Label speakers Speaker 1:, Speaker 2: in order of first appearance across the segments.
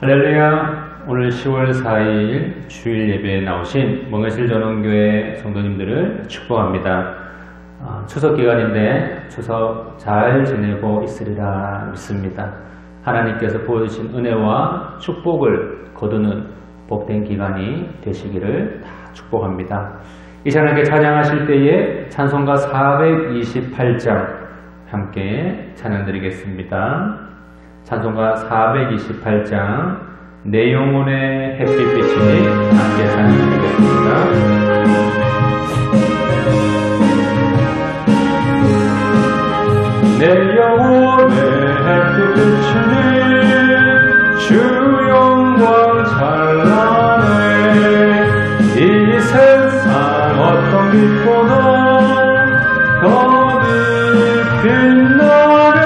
Speaker 1: 할렐루야. 오늘 10월 4일 주일 예배에 나오신 멍해실 전원교회 성도님들을 축복합니다. 추석 기간인데 추석 잘 지내고 있으리라 믿습니다. 하나님께서 보여주신 은혜와 축복을 거두는 복된 기간이 되시기를 다 축복합니다. 이 시간에 찬양하실 때에 찬송가 428장 함께 찬양드리겠습니다. 찬송가 428장 내 영혼의 햇빛 비치니 함께 찬양드리겠습니다. 내 영혼의 햇빛 비치니 주 영광 찬란해 이 세상 어떤 빛보다 거듭 빛나네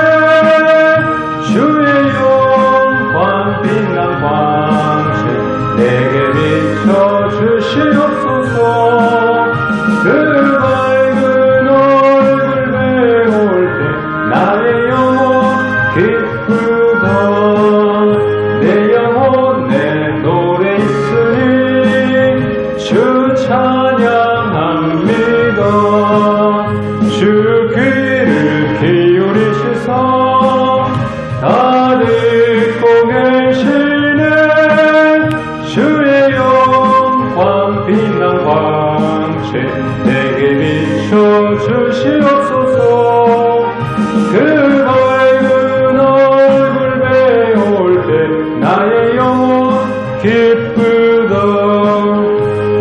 Speaker 1: 주의 영광 빛난 광채 내게 비춰주시옵소서 그 밝은 얼굴 배울 때 나의 영혼 기쁘다 내 영혼에 노래 있으니 주 찬양합니다 주 귀를 기울이시사 다 듣고 계시네 주의 영광 빛난 광채 내게 비춰주시옵소서 그 밝은 얼굴 배울 때 나의 영혼 기쁘다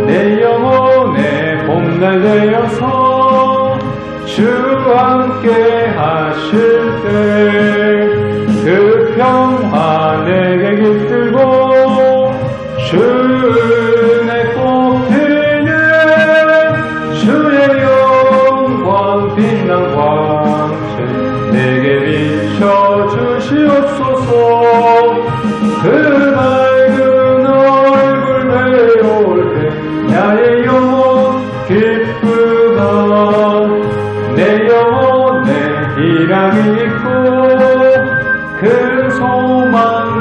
Speaker 1: 내 영혼에 봄날 되어서 주 함께 하실 때 그 평화 내게 깃들고 주 은혜 꽃 피네 주의 영광 빛난 광채 내게 비춰주시옵소서 그 밝은 얼굴 배울 때 나의 영혼 기쁘다 내 영혼에 희락이 있고 그 소망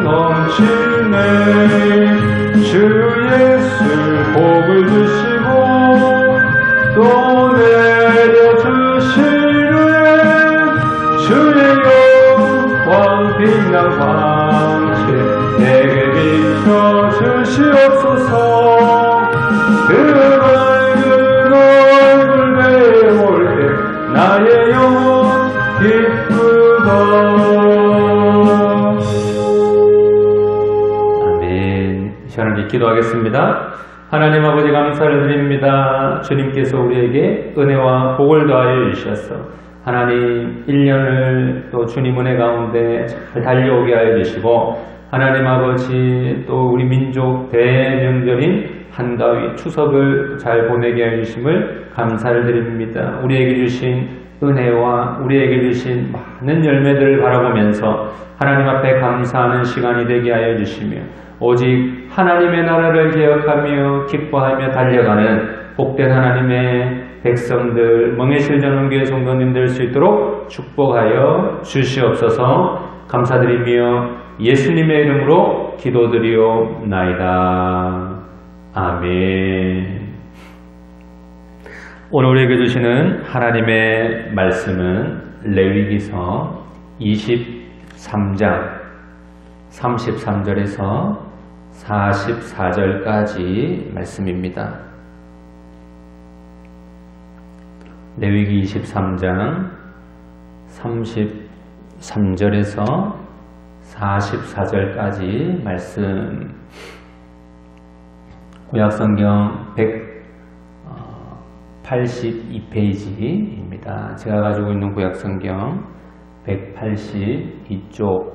Speaker 1: 넘치네 주 예수 복을 주시고 또 내려주시네 주의 영광 빛난 광채 내게 비춰주시옵소서 그 밝은 얼굴 배울 때 나의 영혼 기쁘다 시간을 기도하겠습니다. 하나님 아버지 감사를 드립니다. 주님께서 우리에게 은혜와 복을 더하여 주셔서 하나님 1년을 또 주님 은혜 가운데 잘 달려오게 하여 주시고 하나님 아버지 또 우리 민족 대명절인 한가위 추석을 잘 보내게 하여 주심을 감사를 드립니다. 우리에게 주신 은혜와 우리에게 주신 많은 열매들을 바라보면서 하나님 앞에 감사하는 시간이 되게 하여 주시며 오직 하나님의 나라를 기억하며 기뻐하며 달려가는 복된 하나님의 백성들 멍해실 전원교회 성도님 될 수 있도록 축복하여 주시옵소서. 감사드리며 예수님의 이름으로 기도드리옵나이다. 아멘. 오늘 우리에게 주시는 하나님의 말씀은 레위기서 23장 33절에서 44절까지 말씀입니다. 레위기 23장 33절에서 44절까지 말씀 구약성경 182페이지입니다. 제가 가지고 있는 구약성경 182쪽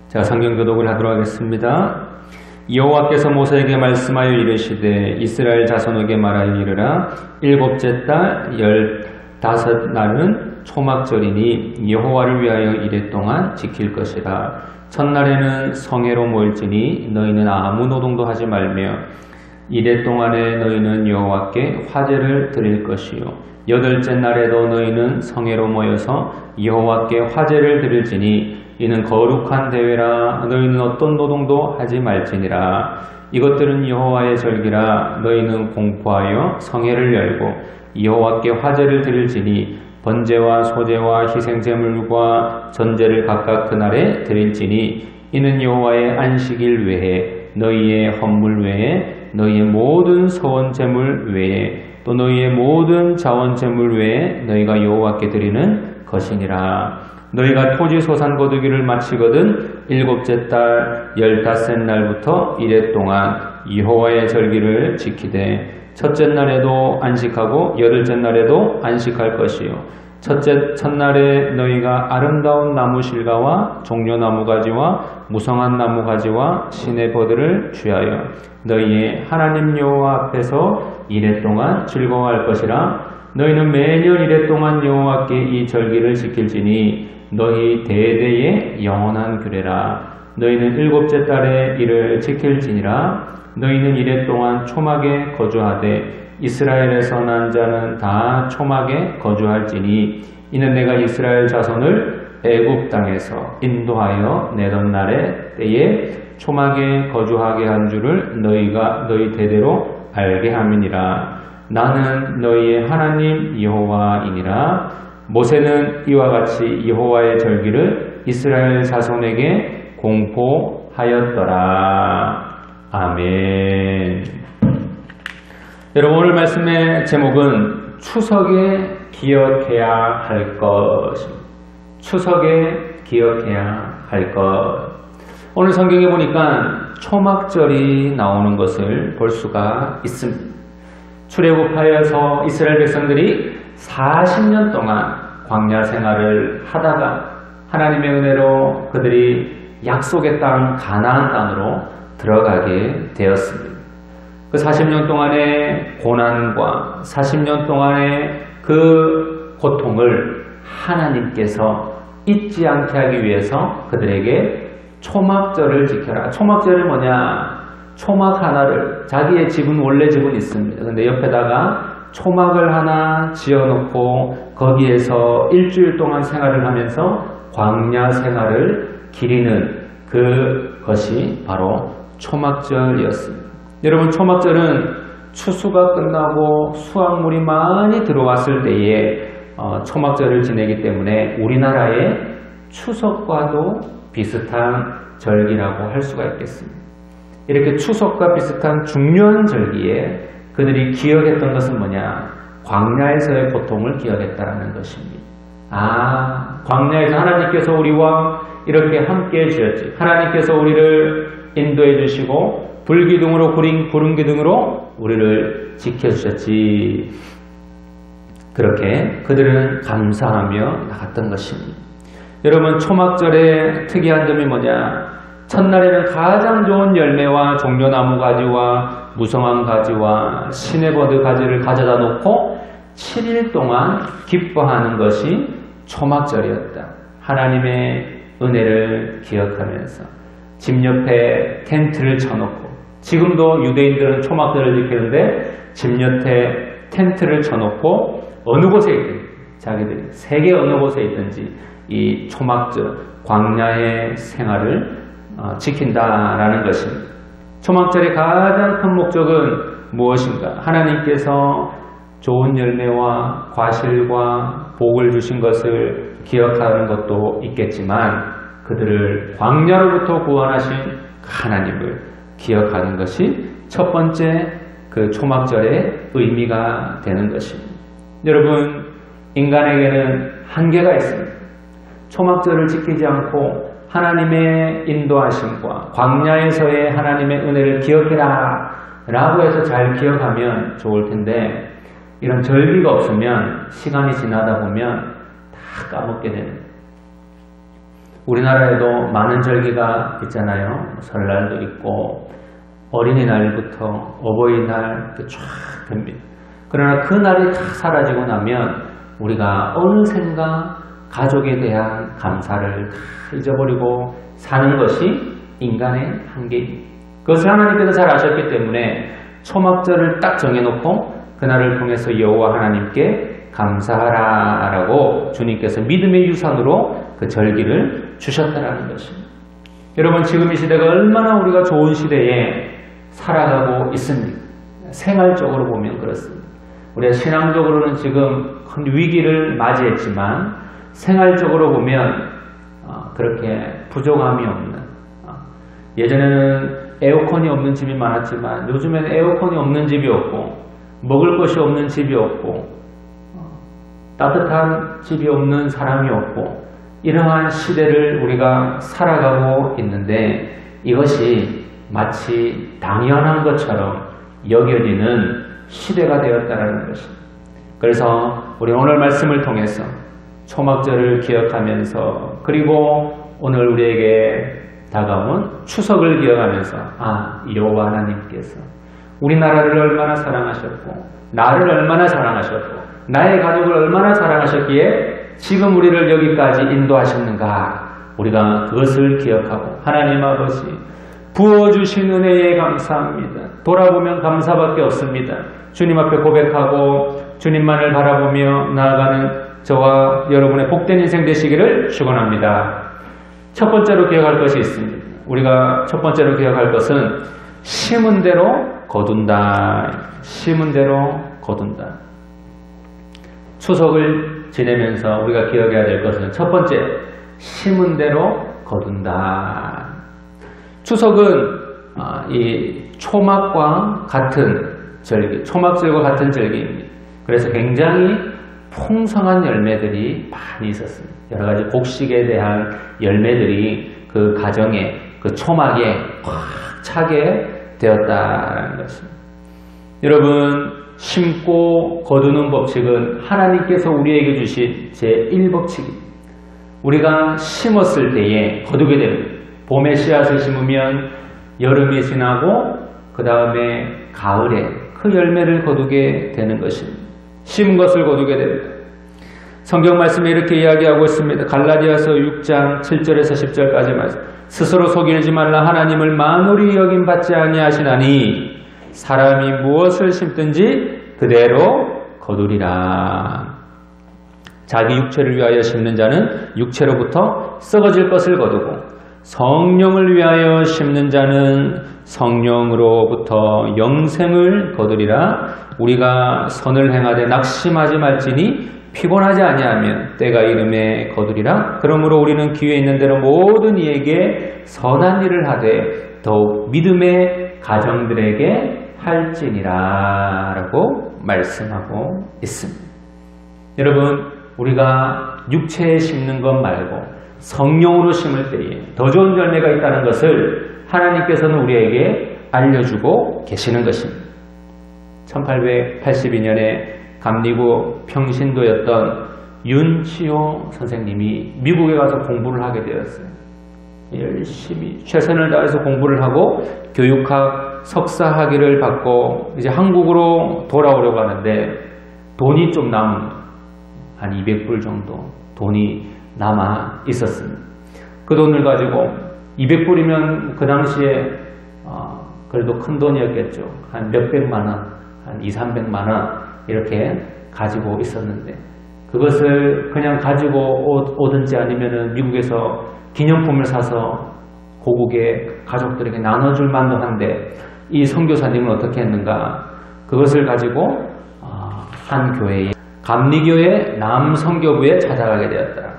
Speaker 1: 자, 성경 교독을 하도록 하겠습니다. 여호와께서 모세에게 말씀하여 이르시되 이스라엘 자손에게 말하여 이르라 일곱째 달 15날은 초막절이니 여호와를 위하여 이레 동안 지킬 것이라 첫날에는 성회로 모일지니 너희는 아무 노동도 하지 말며 이래 동안에 너희는 여호와께 화제를 드릴 것이요 여덟째 날에도 너희는 성회로 모여서 여호와께 화제를 드릴지니 이는 거룩한 대회라. 너희는 어떤 노동도 하지 말지니라. 이것들은 여호와의 절기라. 너희는 공포하여 성회를 열고 여호와께 화제를 드릴지니 번제와 소제와 희생제물과 전제를 각각 그날에 드릴지니 이는 여호와의 안식일 외에 너희의 헌물 외에 너희의 모든 서원제물 외에 또 너희의 모든 자원제물 외에 너희가 여호와께 드리는 것이니라. 너희가 토지 소산 거두기를 마치거든 일곱째 달 15날부터 이래 동안 여호와의 절기를 지키되 첫째 날에도 안식하고 여덟째 날에도 안식할 것이요 첫날에 너희가 아름다운 나무 실과와 종려나무 가지와 무성한 나무 가지와 시내 버들을 취하여 너희의 하나님 여호와 앞에서 이래 동안 즐거워할 것이라. 너희는 매년 이래 동안 여호와께 이 절기를 지킬지니 너희 대대의 영원한 규례라. 너희는 일곱째 달에 이를 지킬지니라. 너희는 이래 동안 초막에 거주하되 이스라엘에서 난 자는 다 초막에 거주할지니 이는 내가 이스라엘 자손을 애굽 땅에서 인도하여 내던 날에 때에 초막에 거주하게 한 줄을 너희가 너희 대대로 알게 함이니라. 나는 너희의 하나님 여호와이니라. 모세는 이와 같이 여호와의 절기를 이스라엘 자손에게 공포하였더라. 아멘. 여러분, 오늘 말씀의 제목은 추석에 기억해야 할 것입니다. 추석에 기억해야 할 것. 오늘 성경에 보니까 초막절이 나오는 것을 볼 수가 있습니다. 출애굽하여서 이스라엘 백성들이 40년 동안 광야 생활을 하다가 하나님의 은혜로 그들이 약속의 땅 가나안 땅으로 들어가게 되었습니다. 그 40년 동안의 고난과 40년 동안의 그 고통을 하나님께서 잊지 않게 하기 위해서 그들에게 초막절을 지켜라. 초막절이 뭐냐? 초막 하나를, 자기의 집은 원래 집은 있습니다. 근데 옆에다가 초막을 하나 지어놓고 거기에서 일주일 동안 생활을 하면서 광야 생활을 기리는 그것이 바로 초막절이었습니다. 여러분, 초막절은 추수가 끝나고 수확물이 많이 들어왔을 때에 초막절을 지내기 때문에 우리나라의 추석과도 비슷한 절기라고 할 수가 있겠습니다. 이렇게 추석과 비슷한 중요한 절기에 그들이 기억했던 것은 뭐냐? 광야에서의 고통을 기억했다라는 것입니다. 광야에서 하나님께서 우리와 이렇게 함께 해주셨지. 하나님께서 우리를 인도해 주시고 불기둥으로 구름 기둥으로 우리를 지켜주셨지. 그렇게 그들은 감사하며 나갔던 것입니다. 여러분, 초막절의 특이한 점이 뭐냐? 첫날에는 가장 좋은 열매와 종려나무 가지와 무성한 가지와 시내버드 가지를 가져다 놓고 7일 동안 기뻐하는 것이 초막절이었다. 하나님의 은혜를 기억하면서 집 옆에 텐트를 쳐놓고, 지금도 유대인들은 초막절을 지키는데 집 옆에 텐트를 쳐놓고 어느 곳에 있든지, 자기들이 세계 어느 곳에 있든지 이 초막절 광야의 생활을 지킨다라는 것입니다. 초막절의 가장 큰 목적은 무엇인가? 하나님께서 좋은 열매와 과실과 복을 주신 것을 기억하는 것도 있겠지만 그들을 광야로부터 구원하신 하나님을 기억하는 것이 첫 번째 그 초막절의 의미가 되는 것입니다. 여러분, 인간에게는 한계가 있습니다. 초막절을 지키지 않고 하나님의 인도하심과 광야에서의 하나님의 은혜를 기억해라 라고 해서 잘 기억하면 좋을 텐데, 이런 절기가 없으면 시간이 지나다 보면 다 까먹게 되는 거예요. 우리나라에도 많은 절기가 있잖아요. 설날도 있고 어린이날부터 어버이날 이렇게 쫙 됩니다. 그러나 그 날이 다 사라지고 나면 우리가 어느샌가 가족에 대한 감사를 다 잊어버리고 사는 것이 인간의 한계입니다. 그것을 하나님께서 잘 아셨기 때문에 초막절을 딱 정해놓고 그날을 통해서 여호와 하나님께 감사하라라고 주님께서 믿음의 유산으로 그 절기를 주셨다는 것입니다. 여러분, 지금 이 시대가 얼마나 우리가 좋은 시대에 살아가고 있습니까? 생활적으로 보면 그렇습니다. 우리가 신앙적으로는 지금 큰 위기를 맞이했지만 생활적으로 보면 그렇게 부족함이 없는, 예전에는 에어컨이 없는 집이 많았지만 요즘에는 에어컨이 없는 집이 없고 먹을 것이 없는 집이 없고 따뜻한 집이 없는 사람이 없고 이러한 시대를 우리가 살아가고 있는데 이것이 마치 당연한 것처럼 여겨지는 시대가 되었다는 것입니다. 그래서 우리 오늘 말씀을 통해서 초막절을 기억하면서 그리고 오늘 우리에게 다가온 추석을 기억하면서 여호와 하나님께서 우리나라를 얼마나 사랑하셨고 나를 얼마나 사랑하셨고 나의 가족을 얼마나 사랑하셨기에 지금 우리를 여기까지 인도하셨는가, 우리가 그것을 기억하고 하나님 아버지 부어주신 은혜에 감사합니다. 돌아보면 감사밖에 없습니다. 주님 앞에 고백하고 주님만을 바라보며 나아가는 저와 여러분의 복된 인생 되시기를 축원합니다. 첫 번째로 기억할 것이 있습니다. 우리가 첫 번째로 기억할 것은 심은 대로 거둔다. 심은 대로 거둔다. 추석을 지내면서 우리가 기억해야 될 것은 첫 번째, 심은 대로 거둔다. 추석은 이 초막과 같은 절기, 초막절과 같은 절기입니다. 그래서 굉장히 풍성한 열매들이 많이 있었습니다. 여러 가지 곡식에 대한 열매들이 그 가정에, 그 초막에 꽉 차게 되었다는 것입니다. 여러분, 심고 거두는 법칙은 하나님께서 우리에게 주신 제1법칙입니다. 우리가 심었을 때에 거두게 됩니다. 봄에 씨앗을 심으면 여름이 지나고 그 다음에 가을에 그 열매를 거두게 되는 것입니다. 심은 것을 거두게 됩니다. 성경 말씀에 이렇게 이야기하고 있습니다. 갈라디아서 6장 7절에서 10절까지 말씀. 스스로 속이지 말라. 하나님을 만홀히 여김받지 아니하시나니 사람이 무엇을 심든지 그대로 거두리라. 자기 육체를 위하여 심는 자는 육체로부터 썩어질 것을 거두고 성령을 위하여 심는 자는 성령으로부터 영생을 거두리라. 우리가 선을 행하되 낙심하지 말지니 피곤하지 아니하면 때가 이름에 거두리라. 그러므로 우리는 기회 있는 대로 모든 이에게 선한 일을 하되 더욱 믿음의 가정들에게 할지니라 라고 말씀하고 있습니다. 여러분, 우리가 육체에 심는 것 말고 성령으로 심을 때에 더 좋은 열매가 있다는 것을 하나님께서는 우리에게 알려주고 계시는 것입니다. 1882년에 감리구 평신도였던 윤치호 선생님이 미국에 가서 공부를 하게 되었어요. 열심히 최선을 다해서 공부를 하고 교육학 석사 학위를 받고 이제 한국으로 돌아오려고 하는데 돈이 좀 남은, 한 200불 정도 돈이 남아 있었습니다. 그 돈을 가지고 200불이면 그 당시에 그래도 큰 돈이었겠죠. 한 몇백만 원, 한 200~300만 원 이렇게 가지고 있었는데 그것을 그냥 가지고 오든지 아니면은 미국에서 기념품을 사서 고국의 가족들에게 나눠줄 만도 한데 이 선교사님은 어떻게 했는가? 그것을 가지고 한 교회에 감리교회 남선교부에 찾아가게 되었다.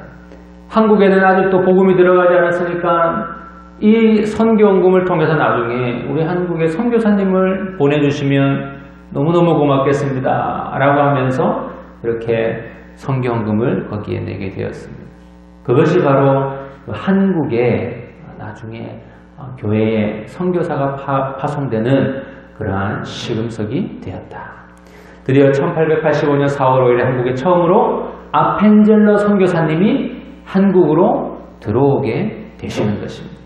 Speaker 1: 한국에는 아직도 복음이 들어가지 않았으니까 이 선교원금을 통해서 나중에 우리 한국의 선교사님을 보내주시면 너무너무 고맙겠습니다 라고 하면서 이렇게 선교원금을 거기에 내게 되었습니다. 그것이 바로 한국에 나중에 교회에 선교사가 파송되는 그러한 시금석이 되었다. 드디어 1885년 4월 5일에 한국에 처음으로 아펜젤러 선교사님이 한국으로 들어오게 되시는 것입니다.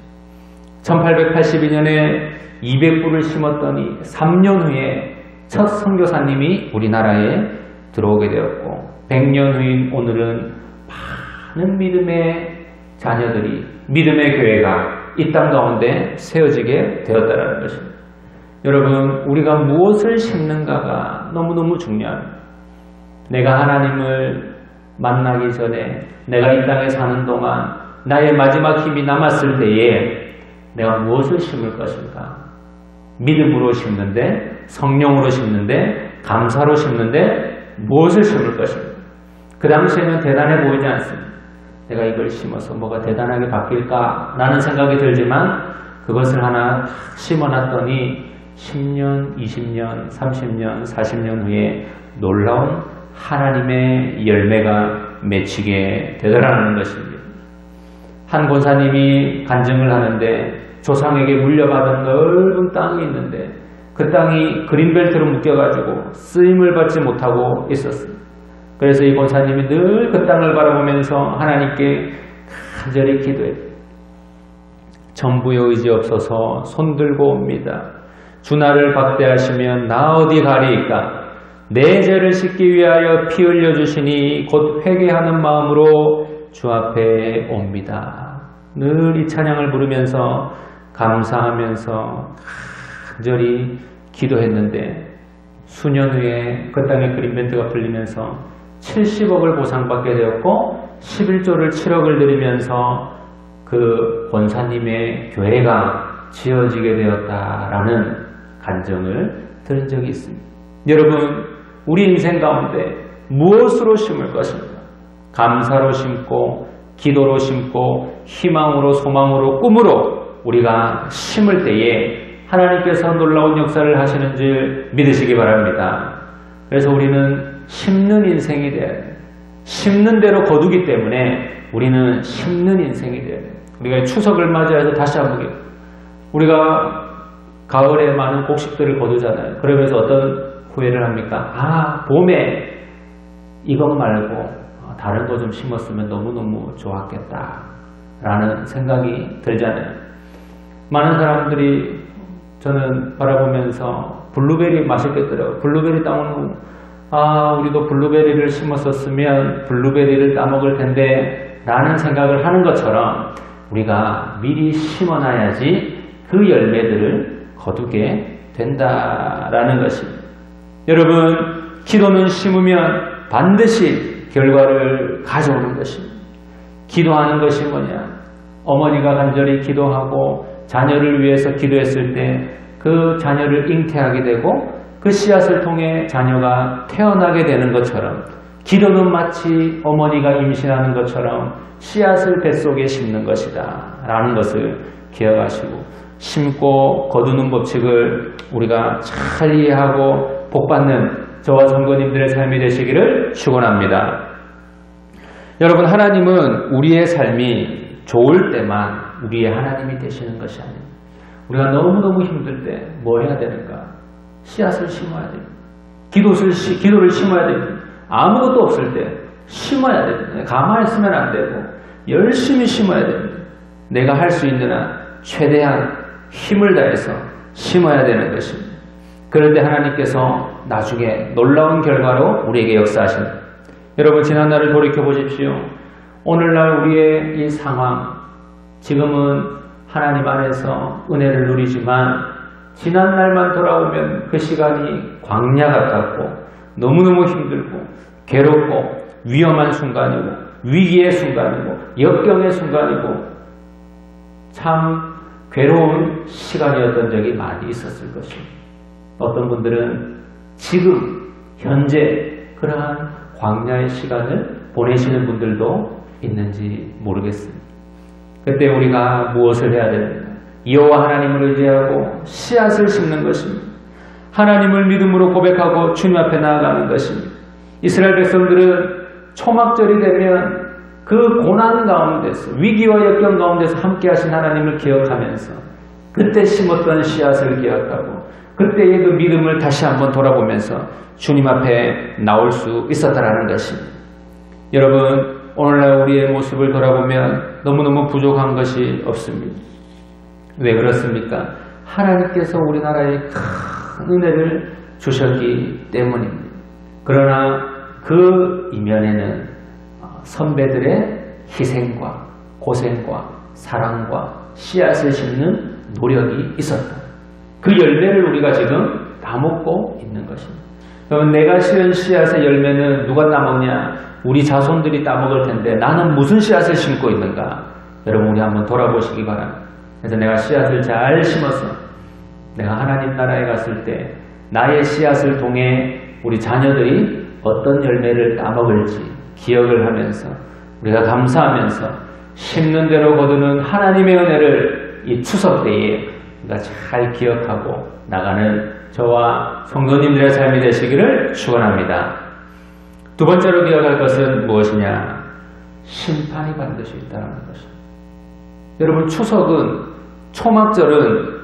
Speaker 1: 1882년에 200불을 심었더니 3년 후에 첫 선교사님이 우리나라에 들어오게 되었고 100년 후인 오늘은 많은 믿음의 자녀들이, 믿음의 교회가 이 땅 가운데 세워지게 되었다는 것입니다. 여러분, 우리가 무엇을 심는가가 너무너무 중요합니다. 내가 하나님을 만나기 전에, 내가 이 땅에 사는 동안 나의 마지막 힘이 남았을 때에 내가 무엇을 심을 것인가? 믿음으로 심는데, 성령으로 심는데, 감사로 심는데 무엇을 심을 것인가? 그 당시에는 대단해 보이지 않습니다. 내가 이걸 심어서 뭐가 대단하게 바뀔까? 라는 생각이 들지만 그것을 하나 탁 심어놨더니 10년, 20년, 30년, 40년 후에 놀라운 하나님의 열매가 맺히게 되더라는 것입니다. 한 권사님이 간증을 하는데 조상에게 물려받은 넓은 땅이 있는데 그 땅이 그린벨트로 묶여가지고 쓰임을 받지 못하고 있었습니다. 그래서 이 권사님이 늘 그 땅을 바라보면서 하나님께 간절히 기도했다. 전부의 의지 없어서 손들고 옵니다. 주 나를 박대하시면 나 어디 가리이까? 내 죄를 씻기 위하여 피 흘려주시니 곧 회개하는 마음으로 주 앞에 옵니다. 늘 이 찬양을 부르면서 감사하면서 간절히 기도했는데 수년 후에 그 땅에 그린벨트가 풀리면서 70억을 보상받게 되었고 11조를 7억을 들이면서 그 권사님의 교회가 지어지게 되었다라는 간증을 들은 적이 있습니다. 여러분, 우리 인생 가운데 무엇으로 심을 것인가? 감사로 심고 기도로 심고 희망으로 소망으로 꿈으로 우리가 심을 때에 하나님께서 놀라운 역사를 하시는 줄 믿으시기 바랍니다. 그래서 우리는 심는 인생이 돼야 돼요. 심는 대로 거두기 때문에 우리는 심는 인생이 돼야 돼요. 우리가 추석을 맞이해서 다시 한번 우리가 가을에 많은 곡식들을 거두잖아요. 그러면서 어떤 후회를 합니까? 봄에 이것 말고 다른 거 좀 심었으면 너무너무 좋았겠다 라는 생각이 들잖아요. 많은 사람들이 저는 바라보면서 블루베리 맛있겠더라고요. 블루베리 따먹는 우리도 블루베리를 심었었으면 블루베리를 따먹을 텐데 라는 생각을 하는 것처럼 우리가 미리 심어놔야지 그 열매들을 거두게 된다라는 것입니다. 여러분, 기도는 심으면 반드시 결과를 가져오는 것입니다. 기도하는 것이 뭐냐? 어머니가 간절히 기도하고 자녀를 위해서 기도했을 때 그 자녀를 잉태하게 되고 그 씨앗을 통해 자녀가 태어나게 되는 것처럼 기도는 마치 어머니가 임신하는 것처럼 씨앗을 뱃속에 심는 것이다 라는 것을 기억하시고 심고 거두는 법칙을 우리가 잘 이해하고 복받는 저와 성도님들의 삶이 되시기를 축원합니다. 여러분, 하나님은 우리의 삶이 좋을 때만 우리의 하나님이 되시는 것이 아닙니다. 우리가 너무너무 힘들 때 뭐 해야 되는가? 씨앗을 심어야 됩니다. 기도를 심어야 됩니다. 아무것도 없을 때 심어야 됩니다. 가만히 있으면 안 되고 열심히 심어야 됩니다. 내가 할 수 있는 한 최대한 힘을 다해서 심어야 되는 것입니다. 그럴 때 하나님께서 나중에 놀라운 결과로 우리에게 역사하십니다. 여러분, 지난날을 돌이켜 보십시오. 오늘날 우리의 이 상황, 지금은 하나님 안에서 은혜를 누리지만 지난날만 돌아오면 그 시간이 광야 같았고 너무너무 힘들고 괴롭고 위험한 순간이고 위기의 순간이고 역경의 순간이고 참 괴로운 시간이었던 적이 많이 있었을 것입니다. 어떤 분들은 지금 현재 그러한 광야의 시간을 보내시는 분들도 있는지 모르겠습니다. 그때 우리가 무엇을 해야 됩니까? 여호와 하나님을 의지하고 씨앗을 심는 것입니다. 하나님을 믿음으로 고백하고 주님 앞에 나아가는 것입니다. 이스라엘 백성들은 초막절이 되면 그 고난 가운데서 위기와 역경 가운데서 함께 하신 하나님을 기억하면서 그때 심었던 씨앗을 기억하고 그때의 그 믿음을 다시 한번 돌아보면서 주님 앞에 나올 수 있었다라는 것입니다. 여러분, 오늘날 우리의 모습을 돌아보면 너무너무 부족한 것이 없습니다. 왜 그렇습니까? 하나님께서 우리나라에 큰 은혜를 주셨기 때문입니다. 그러나 그 이면에는 선배들의 희생과 고생과 사랑과 씨앗을 심는 노력이 있었다. 그 열매를 우리가 지금 따먹고 있는 것입니다. 그러면 내가 심은 씨앗의 열매는 누가 따먹냐? 우리 자손들이 따먹을 텐데 나는 무슨 씨앗을 심고 있는가? 여러분 우리 한번 돌아보시기 바랍니다. 그래서 내가 씨앗을 잘 심어서 내가 하나님 나라에 갔을 때 나의 씨앗을 통해 우리 자녀들이 어떤 열매를 따먹을지 기억을 하면서 우리가 감사하면서 심는 대로 거두는 하나님의 은혜를 이 추석 때에 우리가 잘 기억하고 나가는 저와 성도님들의 삶이 되시기를 축원합니다. 두 번째로 기억할 것은 무엇이냐? 심판이 반드시 있다는 것입니다. 여러분 추석은 초막절은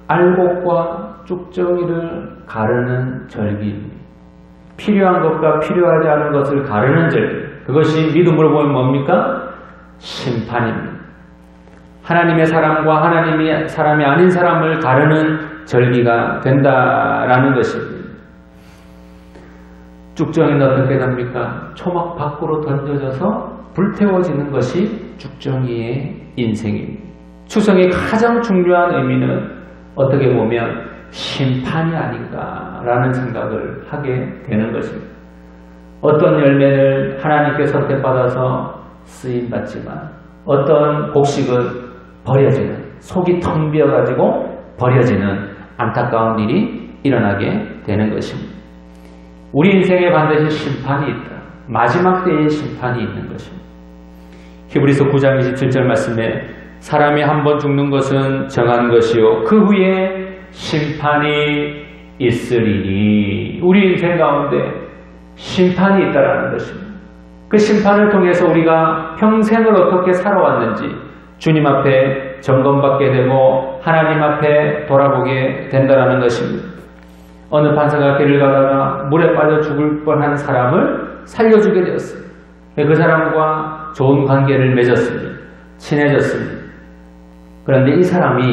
Speaker 1: 알곡과 쭉정이를 가르는 절기입니다. 필요한 것과 필요하지 않은 것을 가르는 절기. 그것이 믿음으로 보면 뭡니까? 심판입니다. 하나님의 사람과 하나님의 사람이 아닌 사람을 가르는 절기가 된다라는 것입니다. 쭉정이는 어떻게 됩니까? 초막 밖으로 던져져서 불태워지는 것이 쭉정이의 인생입니다. 추석의 가장 중요한 의미는 어떻게 보면 심판이 아닌가라는 생각을 하게 되는 것입니다. 어떤 열매를 하나님께 선택받아서 쓰임받지만 어떤 곡식은 버려지는, 속이 텅 비어가지고 버려지는 안타까운 일이 일어나게 되는 것입니다. 우리 인생에 반드시 심판이 있다. 마지막 때에 심판이 있는 것입니다. 히브리서 9장 27절 말씀에 사람이 한 번 죽는 것은 정한 것이요 그 후에 심판이 있으리니 우리 인생 가운데 심판이 있다라는 것입니다. 그 심판을 통해서 우리가 평생을 어떻게 살아왔는지 주님 앞에 점검받게 되고 하나님 앞에 돌아보게 된다는 것입니다. 어느 판사가 길을 가다가 물에 빠져 죽을 뻔한 사람을 살려주게 되었습니다. 그 사람과 좋은 관계를 맺었습니다. 친해졌습니다. 그런데 이 사람이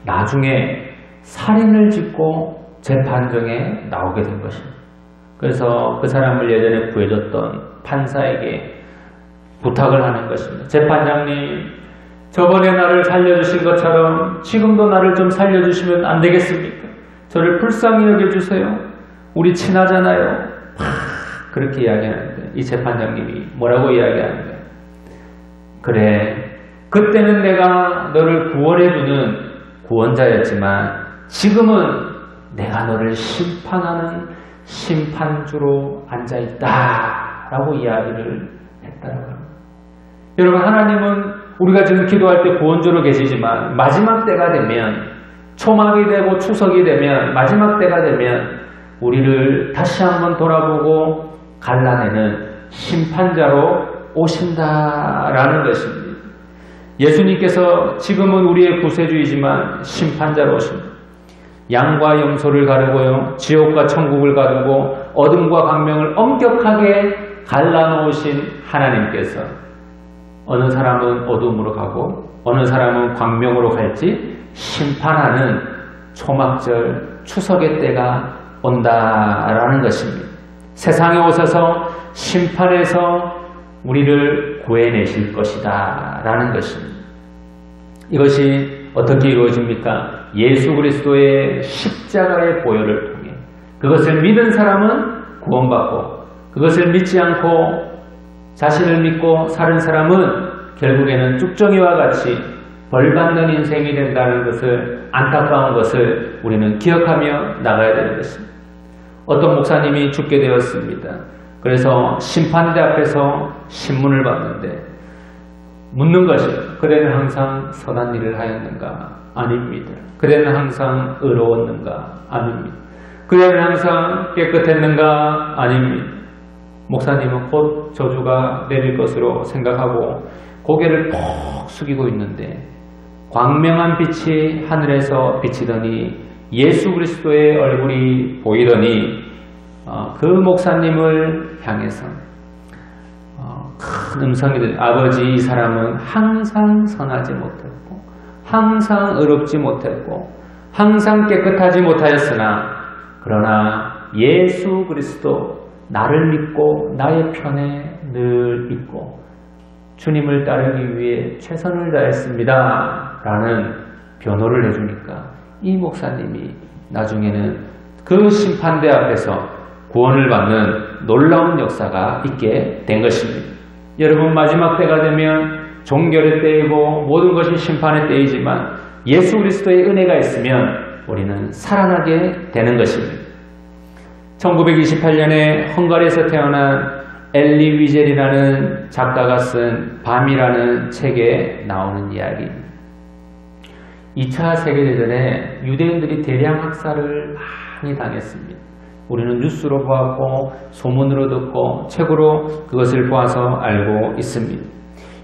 Speaker 1: 나중에 살인을 짓고 재판정에 나오게 된 것입니다. 그래서 그 사람을 예전에 구해줬던 판사에게 부탁을 하는 것입니다. 재판장님, 저번에 나를 살려주신 것처럼 지금도 나를 좀 살려주시면 안 되겠습니까? 저를 불쌍히 여겨주세요. 우리 친하잖아요. 그렇게 이야기하는데 이 재판장님이 뭐라고 이야기하는데 그래, 그때는 내가 너를 구원해주는 구원자였지만 지금은 내가 너를 심판하는 심판주로 앉아있다 라고 이야기를 했다라고 합니다. 여러분 하나님은 우리가 지금 기도할 때 구원주로 계시지만 마지막 때가 되면 초막이 되고 추석이 되면 마지막 때가 되면 우리를 다시 한번 돌아보고 갈라내는 심판자로 오신다라는 것입니다. 예수님께서 지금은 우리의 구세주이지만 심판자로 오십니다. 양과 염소를 가르고요 지옥과 천국을 가르고 어둠과 광명을 엄격하게 갈라놓으신 하나님께서 어느 사람은 어둠으로 가고 어느 사람은 광명으로 갈지 심판하는 초막절 추석의 때가 온다라는 것입니다. 세상에 오셔서 심판해서 우리를 구해내실 것이다 라는 것입니다. 이것이 어떻게 이루어집니까? 예수 그리스도의 십자가의 보혈을 통해 그것을 믿은 사람은 구원받고 그것을 믿지 않고 자신을 믿고 사는 사람은 결국에는 쭉정이와 같이 벌받는 인생이 된다는 것을 안타까운 것을 우리는 기억하며 나가야 되는 것입니다. 어떤 목사님이 죽게 되었습니다. 그래서 심판대 앞에서 신문을 봤는데 묻는 것이에요. 그대는 항상 선한 일을 하였는가? 아닙니다. 그대는 항상 의로웠는가? 아닙니다. 그대는 항상 깨끗했는가? 아닙니다. 목사님은 곧 저주가 내릴 것으로 생각하고 고개를 푹 숙이고 있는데 광명한 빛이 하늘에서 비치더니 예수 그리스도의 얼굴이 보이더니 그 목사님을 향해서 큰 음성이 들려 아버지 이 사람은 항상 선하지 못했고 항상 의롭지 못했고 항상 깨끗하지 못하였으나 그러나 예수 그리스도 나를 믿고 나의 편에 늘 있고 주님을 따르기 위해 최선을 다했습니다 라는 변호를 해주니까 이 목사님이 나중에는 그 심판대 앞에서 구원을 받는 놀라운 역사가 있게 된 것입니다. 여러분, 마지막 때가 되면 종결의 때이고 모든 것이 심판의 때이지만 예수 그리스도의 은혜가 있으면 우리는 살아나게 되는 것입니다. 1928년에 헝가리에서 태어난 엘리 위젤이라는 작가가 쓴 밤이라는 책에 나오는 이야기입니다. 2차 세계대전에 유대인들이 대량 학살을 많이 당했습니다. 우리는 뉴스로 보았고 소문으로 듣고 책으로 그것을 보아서 알고 있습니다.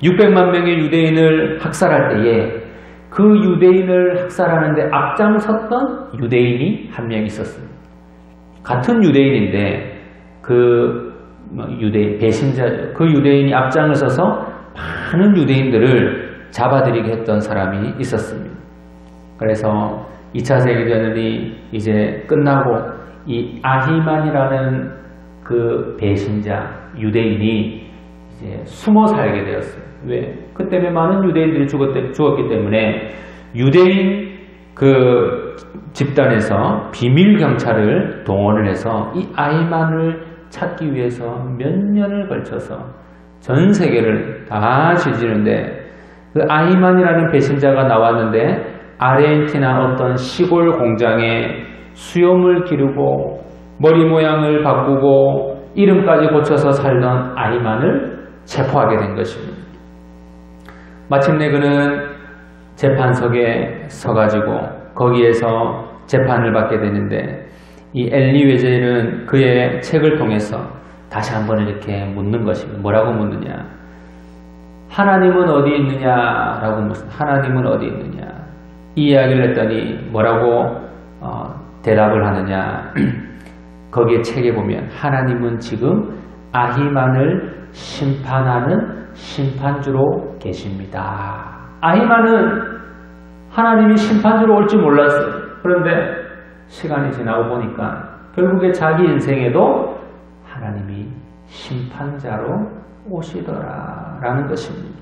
Speaker 1: 600만 명의 유대인을 학살할 때에 그 유대인을 학살하는데 앞장섰던 유대인이 한 명 있었습니다. 같은 유대인인데 그 유대인, 배신자죠. 그 유대인이 앞장을 서서 많은 유대인들을 잡아들이게 했던 사람이 있었습니다. 그래서 2차 세계대전이 이제 끝나고 이 아히만이라는 그 배신자 유대인이 이제 숨어 살게 되었어요. 왜? 그때문에 많은 유대인들이 죽었기 때문에 유대인 그 집단에서 비밀 경찰을 동원을 해서 이 아히만을 찾기 위해서 몇 년을 걸쳐서 전 세계를 다 뒤지는데 그 아히만이라는 배신자가 나왔는데 아르헨티나 어떤 시골 공장에 수염을 기르고 머리 모양을 바꾸고 이름까지 고쳐서 살던 아히만을 체포하게 된 것입니다. 마침내 그는 재판석에 서가지고 거기에서 재판을 받게 되는데 이 엘리 웨젤은 그의 책을 통해서 다시 한번 이렇게 묻는 것입니다. 뭐라고 묻느냐? 하나님은 어디 있느냐라고 묻습니다. 하나님은 어디 있느냐? 이 이야기를 했더니 뭐라고 대답을 하느냐? 거기에 책에 보면 하나님은 지금 아히만을 심판하는 심판주로 계십니다. 아히만은 하나님이 심판주로 올지 몰랐어요. 그런데 시간이 지나고 보니까 결국에 자기 인생에도 하나님이 심판자로 오시더라라는 것입니다.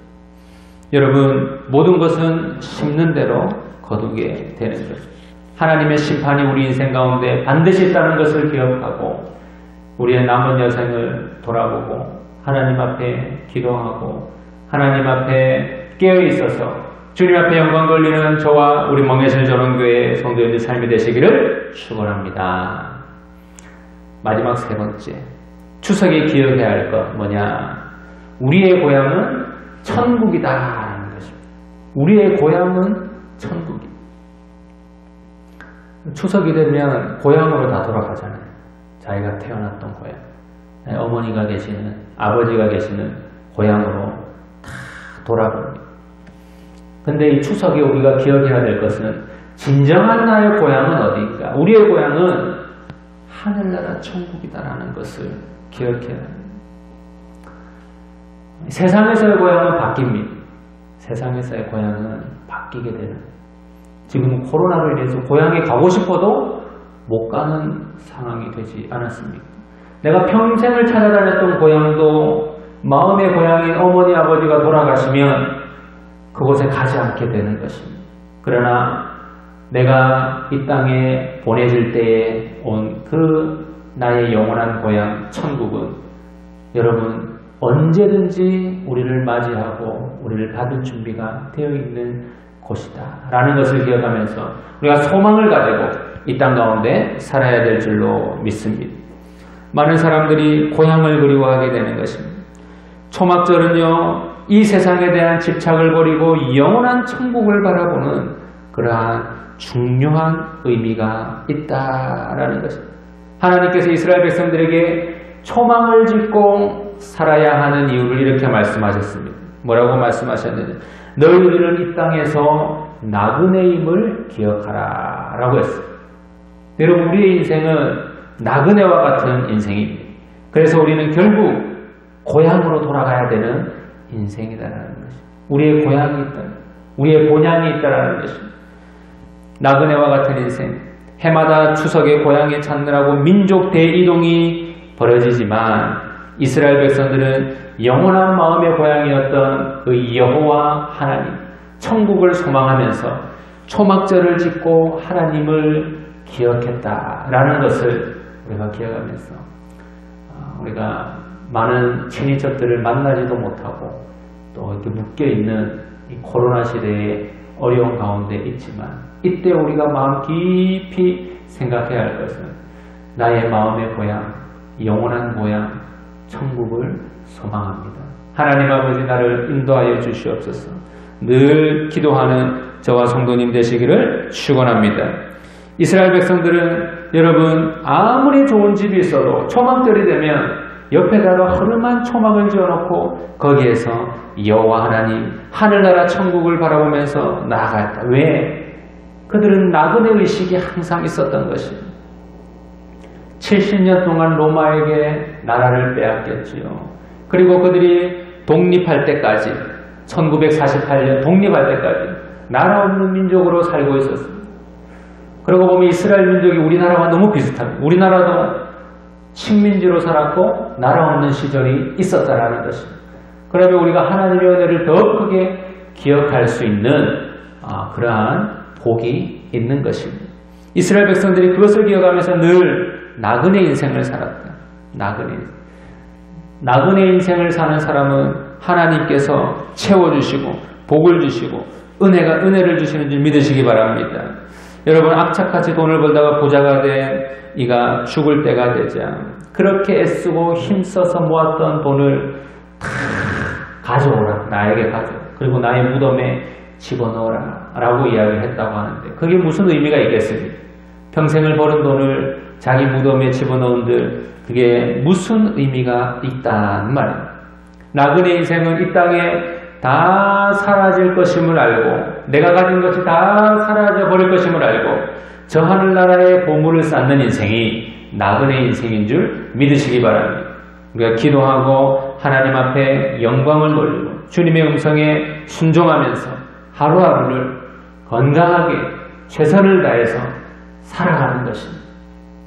Speaker 1: 여러분, 모든 것은 심는 대로 거두게 되는 것. 하나님의 심판이 우리 인생 가운데 반드시 있다는 것을 기억하고 우리의 남은 여생을 돌아보고 하나님 앞에 기도하고 하나님 앞에 깨어 있어서 주님 앞에 영광 돌리는 저와 우리 멍에슬 전원교회 성도님들 삶이 되시기를 축원합니다. 마지막 세 번째, 추석에 기억해야 할 것 뭐냐? 우리의 고향은 천국이다라는 것입니다. 우리의 고향은 천국이다. 추석이 되면 고향으로 다 돌아가잖아요. 자기가 태어났던 고향, 어머니가 계시는, 아버지가 계시는 고향으로 다 돌아갑니다. 근데 이 추석에 우리가 기억해야 될 것은 진정한 나의 고향은 어디인가? 우리의 고향은 하늘나라 천국이다라는 것을 기억해야 합니다. 세상에서의 고향은 바뀝니다. 세상에서의 고향은 바뀌게 되는. 지금 코로나로 인해서 고향에 가고 싶어도 못 가는 상황이 되지 않았습니까? 내가 평생을 찾아다녔던 고향도 마음의 고향인 어머니 아버지가 돌아가시면 그곳에 가지 않게 되는 것입니다. 그러나 내가 이 땅에 보내질 때에 온 그 나의 영원한 고향 천국은 여러분 언제든지 우리를 맞이하고 우리를 받을 준비가 되어 있는 곳이다 라는 것을 기억하면서 우리가 소망을 가지고 이 땅 가운데 살아야 될 줄로 믿습니다. 많은 사람들이 고향을 그리워하게 되는 것입니다. 초막절은요, 이 세상에 대한 집착을 버리고 영원한 천국을 바라보는 그러한 중요한 의미가 있다라는 것입니다. 하나님께서 이스라엘 백성들에게 초막을 짓고 살아야 하는 이유를 이렇게 말씀하셨습니다. 뭐라고 말씀하셨느냐? 너희들은 이 땅에서 나그네임을 기억하라 라고 했어요. 여러분, 우리의 인생은 나그네와 같은 인생입니다. 그래서 우리는 결국 고향으로 돌아가야 되는 인생이다라는 것입니다. 우리의 고향이 있다, 우리의 본향이 있다라는 것입니다. 나그네와 같은 인생. 해마다 추석에 고향에 찾느라고 민족 대이동이 벌어지지만 이스라엘 백성들은 영원한 마음의 고향이었던 그 여호와 하나님, 천국을 소망하면서 초막절을 짓고 하나님을 기억했다라는 것을 우리가 기억하면서 우리가 많은 친인척들을 만나지도 못하고 또 이렇게 묶여있는 이 코로나 시대의 어려운 가운데 있지만 이때 우리가 마음 깊이 생각해야 할 것은 나의 마음의 고향, 영원한 고향, 천국을 소망합니다. 하나님 아버지 나를 인도하여 주시옵소서. 늘 기도하는 저와 성도님 되시기를 축원합니다. 이스라엘 백성들은 여러분 아무리 좋은 집이 있어도 초막절이 되면 옆에다가 허름한 초막을 지어놓고 거기에서 여호와 하나님 하늘나라 천국을 바라보면서 나아갔다. 왜? 그들은 나그네 의식이 항상 있었던 것입니다. 70년 동안 로마에게 나라를 빼앗겼지요. 그리고 그들이 독립할 때까지 1948년 독립할 때까지 나라 없는 민족으로 살고 있었습니다. 그러고 보면 이스라엘 민족이 우리나라와 너무 비슷합니다. 우리나라도 식민지로 살았고 나라 없는 시절이 있었다라는 것입니다. 그러면 우리가 하나님의 은혜를 더 크게 기억할 수 있는 그러한 복이 있는 것입니다. 이스라엘 백성들이 그것을 기억하면서 늘 나그네 인생을 살았다. 나그네 인생을 사는 사람은 하나님께서 채워주시고 복을 주시고 은혜를 주시는 줄 믿으시기 바랍니다. 여러분 악착같이 돈을 벌다가 부자가 된 이가 죽을 때가 되자 그렇게 애쓰고 힘써서 모았던 돈을 다 가져오라. 나에게 가져오라. 그리고 나의 무덤에 집어넣어라 라고 이야기했다고 하는데 그게 무슨 의미가 있겠습니까? 평생을 벌은 돈을 자기 무덤에 집어넣은들 그게 무슨 의미가 있다는 말입니다. 나그네 인생은 이 땅에 다 사라질 것임을 알고 내가 가진 것이 다 사라져 버릴 것임을 알고 저 하늘나라의 보물을 쌓는 인생이 나그네 인생인 줄 믿으시기 바랍니다. 우리가 기도하고 하나님 앞에 영광을 돌리고 주님의 음성에 순종하면서 하루하루를 건강하게 최선을 다해서 살아가는 것입니다.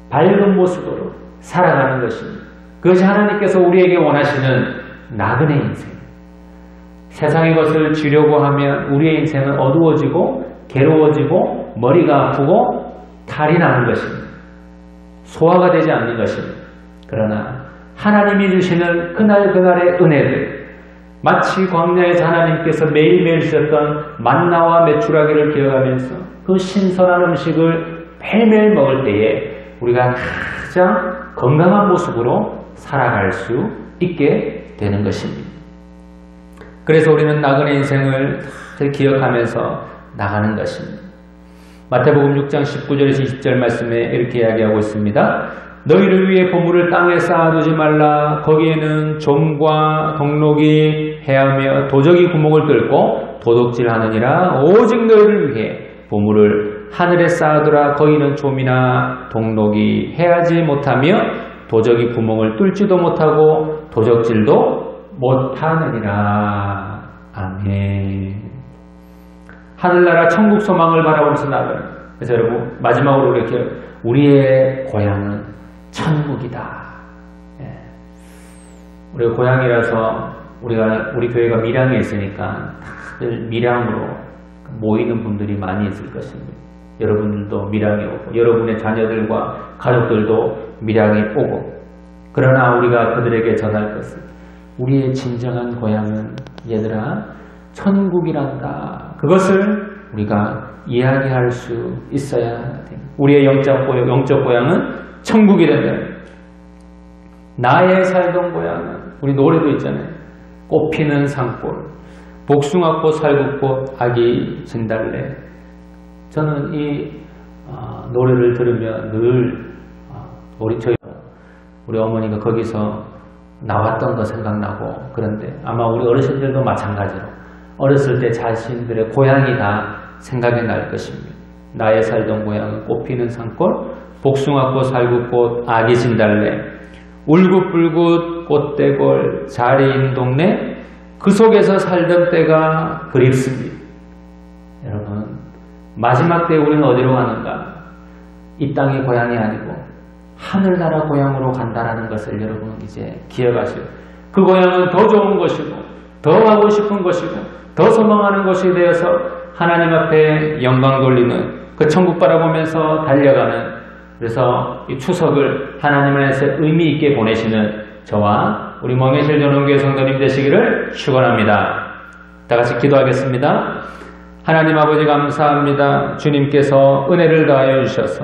Speaker 1: 밝은 모습으로 살아가는 것입니다. 그것이 하나님께서 우리에게 원하시는 나그네 인생. 세상의 것을 주려고 하면 우리의 인생은 어두워지고 괴로워지고 머리가 아프고 탈이 나는 것입니다. 소화가 되지 않는 것입니다. 그러나 하나님이 주시는 그날그날의 은혜들 마치 광야에서 하나님께서 매일매일 주셨던 만나와 메추라기를 기억하면서 그 신선한 음식을 매일매일 먹을 때에 우리가 가장 건강한 모습으로 살아갈 수 있게 되는 것입니다. 그래서 우리는 나그네 인생을 기억하면서 나가는 것입니다. 마태복음 6장 19절에서 20절 말씀에 이렇게 이야기하고 있습니다. 너희를 위해 보물을 땅에 쌓아두지 말라. 거기에는 좀과 동록이 해하며 도적이 구멍을 뚫고 도둑질하느니라. 오직 너희를 위해 보물을 하늘에 쌓아두라. 거기는 좀이나 동록이 해하지 못하며 도적이 구멍을 뚫지도 못하고 도적질도 못하느니라. 아멘. 하늘나라 천국 소망을 바라보면서 나가는. 그래서 여러분 마지막으로 이렇게 우리의 고향은 천국이다. 예. 우리가 고향이라서 우리 교회가 밀양에 있으니까 다들 밀양으로 모이는 분들이 많이 있을 것입니다. 여러분들도 밀양에 오고 여러분의 자녀들과 가족들도 밀양에 오고 그러나 우리가 그들에게 전할 것은 우리의 진정한 고향은 얘들아 천국이란다. 그것을 우리가 이야기할 수 있어야 됩니다. 우리의 영적 고향은 천국이 된다. 나의 살던 고향은 우리 노래도 있잖아요. 꽃피는 산골, 복숭아꽃, 살구꽃, 아기 진달래. 저는 이 노래를 들으면 늘 우리 어머니가 거기서 나왔던 거 생각나고 그런데 아마 우리 어르신들도 마찬가지로 어렸을 때 자신들의 고향이 다 생각이 날 것입니다. 나의 살던 고향은 꽃피는 산골, 복숭아꽃, 살구꽃, 아기 진달래, 울긋불긋 꽃대골, 자리인 동네, 그 속에서 살던 때가 그립습니다. 여러분 마지막 때 우리는 어디로 가는가? 이 땅의 고향이 아니고 하늘나라 고향으로 간다라는 것을 여러분 이제 기억하시고 그 고향은 더 좋은 것이고 더 하고 싶은 것이고 더 소망하는 것이 되어서 하나님 앞에 영광 돌리는 그 천국 바라보면서 달려가는 그래서 이 추석을 하나님 안에서 의미 있게 보내시는 저와 우리 멍해실 전원교회 성도님 되시기를 축원합니다. 다 같이 기도하겠습니다. 하나님 아버지 감사합니다. 주님께서 은혜를 더하여 주셔서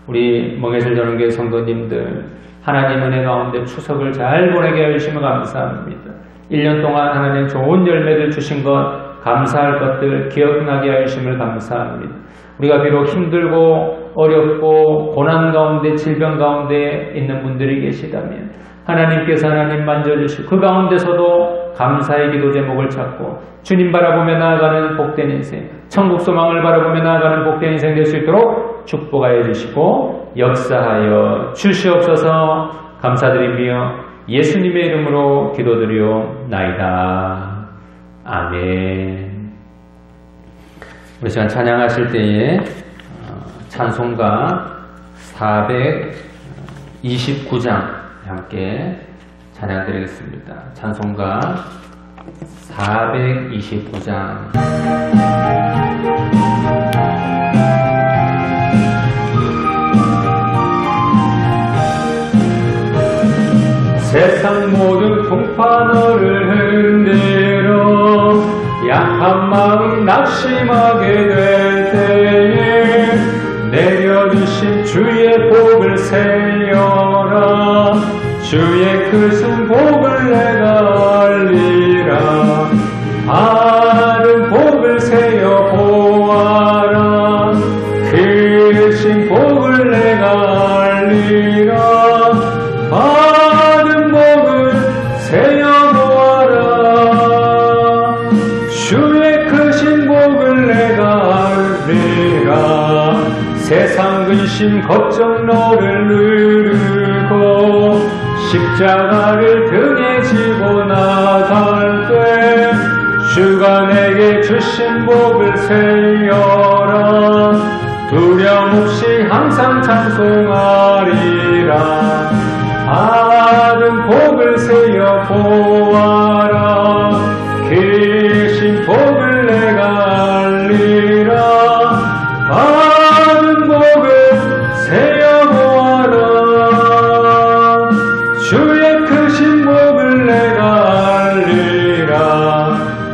Speaker 1: 우리 멍해실 전원교회 성도님들 하나님 은혜 가운데 추석을 잘 보내게 해주시면 감사합니다. 1년 동안 하나님 좋은 열매를 주신 것, 감사할 것들 기억나게 해주심을 감사합니다. 우리가 비록 힘들고 어렵고 고난 가운데 질병 가운데 있는 분들이 계시다면 하나님께서 하나님 만져주시고 그 가운데서도 감사의 기도 제목을 찾고 주님 바라보며 나아가는 복된 인생, 천국 소망을 바라보며 나아가는 복된 인생 될 수 있도록 축복하여 주시고 역사하여 주시옵소서. 감사드리며 예수님의 이름으로 기도드리옵나이다. 아멘. 우리 시간 찬양하실 때에 찬송가 429장 함께 찬양드리겠습니다. 찬송가 429장. 세상 모든 풍파너를 흔들어 약한 마음 낙심하게 될 때에 내려주신 주의 복을 세여라. 주의 크신 복을 내가 알리라. 바른 복을 세여 보아라. 크신 복을 내가 알리라. 바른 복을 세여 보아라. 주의 크신 복을 내가 알리라. 세상 근심 걱정 너를 누르고 십자가를 등에 지고 나갈 때 주가 내게 주신 복을 세여라. 두려움 없이 항상 찬송하리라. 바른 복을 세여 보아라. 크신 복을 내가 알리라. 바른 복을 세여 보아라. 주의 크신 복을 내가 알리라.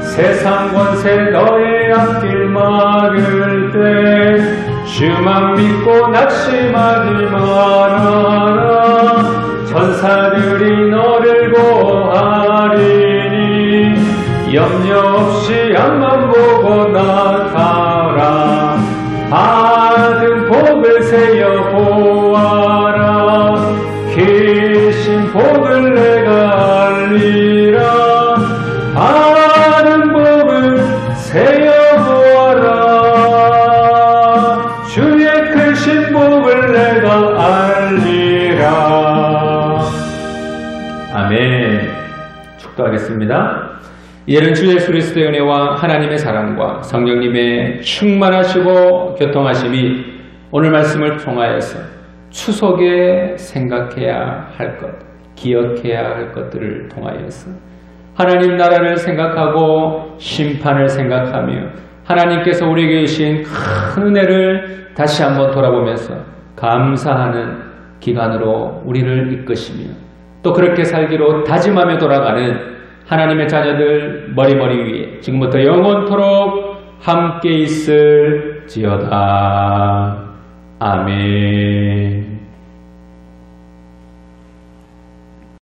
Speaker 1: 세상 권세 너의 앞길 막을 때 주만 믿고 낙심하지 말아라. 천사들이 너를 보호하리니 염려 없이 앞만 보고 나가라. 받은 복을 세여 보아라. 크신 복을 내가 알리라. 바른 복을 세여 보아라. 주의 크신 복을 내가 알리라. 아멘. 축도하겠습니다. 이제는 주 예수 그리스도의 은혜와 하나님의 사랑과 성령님의 충만하시고 교통하심이 오늘 말씀을 통하여서 추석에 생각해야 할 것, 기억해야 할 것들을 통하여서 하나님 나라를 생각하고 심판을 생각하며 하나님께서 우리에게 주신 큰 은혜를 다시 한번 돌아보면서 감사하는 기간으로 우리를 이끄시며 또 그렇게 살기로 다짐하며 돌아가는 하나님의 자녀들 머리머리 위에 지금부터 영원토록 함께 있을지어다. 아멘.